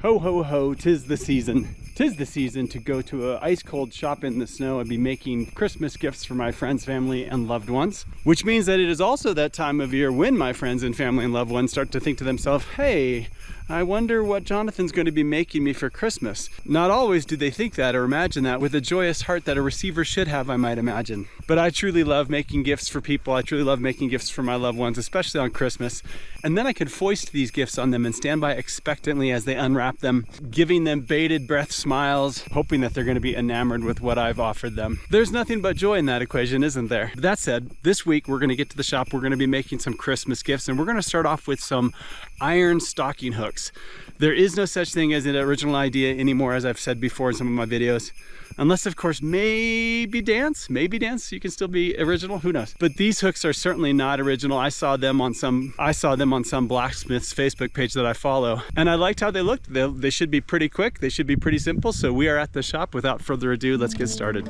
Ho ho ho, 'tis the season. 'Tis the season to go to an ice cold shop in the snow and be making Christmas gifts for my friends, family, and loved ones. Which means that it is also that time of year when my friends and family and loved ones start to think to themselves, hey, I wonder what Jonathan's going to be making me for Christmas. Not always do they think that or imagine that with a joyous heart that a receiver should have, I might imagine. But I truly love making gifts for people. I truly love making gifts for my loved ones, especially on Christmas. And then I can foist these gifts on them and stand by expectantly as they unwrap them, giving them bated breath smiles, hoping that they're going to be enamored with what I've offered them. There's nothing but joy in that equation, isn't there? That said, this week we're going to get to the shop. We're going to be making some Christmas gifts, and we're going to start off with some iron stocking hooks. There is no such thing as an original idea anymore, as I've said before in some of my videos. Unless, of course, maybe dance, you can still be original, who knows. But these hooks are certainly not original. I saw them on some blacksmith's Facebook page that I follow, and I liked how they looked. They should be pretty quick, they should be pretty simple. So we are at the shop. Without further ado, let's get started.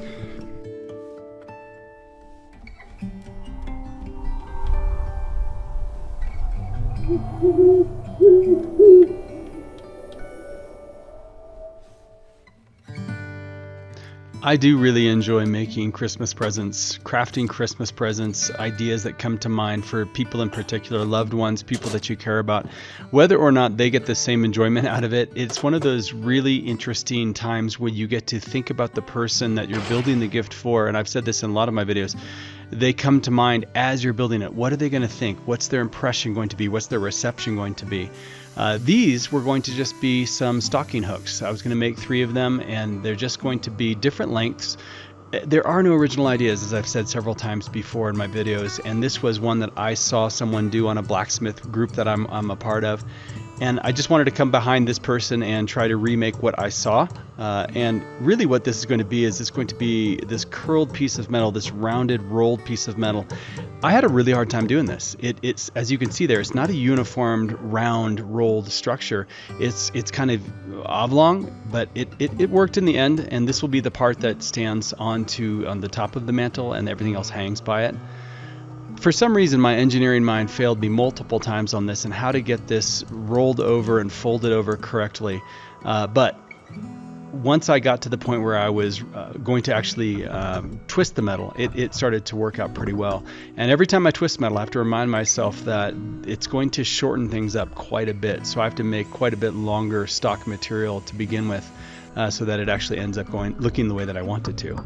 I do really enjoy making Christmas presents, crafting Christmas presents, ideas that come to mind for people in particular, loved ones, people that you care about. Whether or not they get the same enjoyment out of it, it's one of those really interesting times when you get to think about the person that you're building the gift for. And I've said this in a lot of my videos. They come to mind as you're building it. What are they going to think? What's their impression going to be? What's their reception going to be? These were going to just be some stocking hooks. I was going to make 3 of them, and they're just going to be different lengths. There are no original ideas, as I've said several times before in my videos, and this was one that I saw someone do on a blacksmith group that I'm a part of. And I just wanted to come behind this person and try to remake what I saw. And really what this is going to be is it's going to be this curled piece of metal, this rounded, rolled piece of metal. I had a really hard time doing this. It's as you can see there, it's not a uniformed, round, rolled structure. It's kind of oblong, but it worked in the end. And this will be the part that stands on the top of the mantle, and everything else hangs by it. For some reason, my engineering mind failed me multiple times on this and how to get this rolled over and folded over correctly. But once I got to the point where I was going to actually twist the metal, it started to work out pretty well. And every time I twist metal, I have to remind myself that it's going to shorten things up quite a bit. So I have to make quite a bit longer stock material to begin with, so that it actually ends up looking the way that I want it to.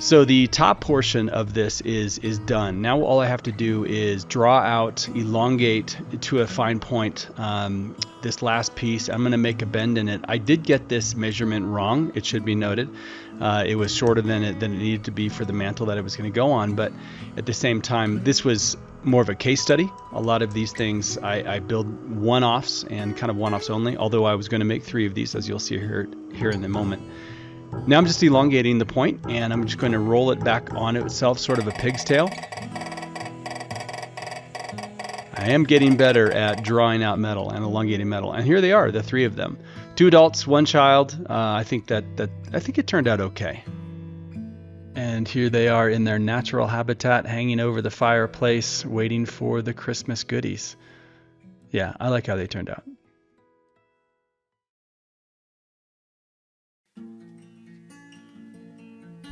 So the top portion of this is done. Now all I have to do is draw out, elongate to a fine point this last piece. I'm going to make a bend in it. I did get this measurement wrong, it should be noted. It was shorter than it needed to be for the mantle that it was going to go on, but at the same time, this was more of a case study. A lot of these things I build one-offs and kind of one-offs only, although I was going to make 3 of these, as you'll see here in a moment. Now I'm just elongating the point, and I'm just going to roll it back on itself, sort of a pig's tail. I am getting better at drawing out metal and elongating metal, and here they are, the 3 of them. 2 adults, 1 child. I think it turned out okay. And here they are in their natural habitat, hanging over the fireplace, waiting for the Christmas goodies. Yeah, I like how they turned out.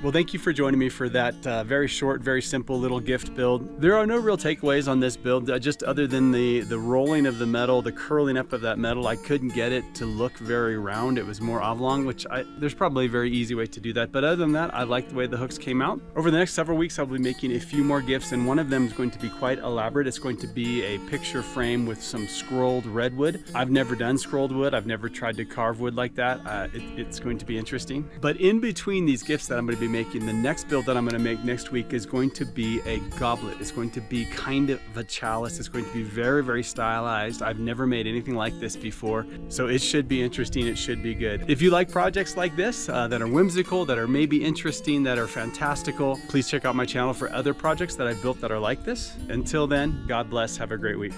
Well, thank you for joining me for that very short, very simple little gift build. There are no real takeaways on this build, just other than the rolling of the metal, the curling up of that metal. I couldn't get it to look very round. It was more oblong, which there's probably a very easy way to do that. But other than that, I like the way the hooks came out. Over the next several weeks, I'll be making a few more gifts, and one of them is going to be quite elaborate. It's going to be a picture frame with some scrolled redwood. I've never done scrolled wood. I've never tried to carve wood like that. It's going to be interesting. But in between these gifts that I'm going to be making, the next build that I'm going to make next week is going to be a goblet. It's going to be kind of a chalice. It's going to be very, very stylized. I've never made anything like this before, so it should be interesting. It should be good. If you like projects like this that are whimsical, that are maybe interesting, that are fantastical, please check out my channel for other projects that I've built that are like this. Until then, God bless. Have a great week.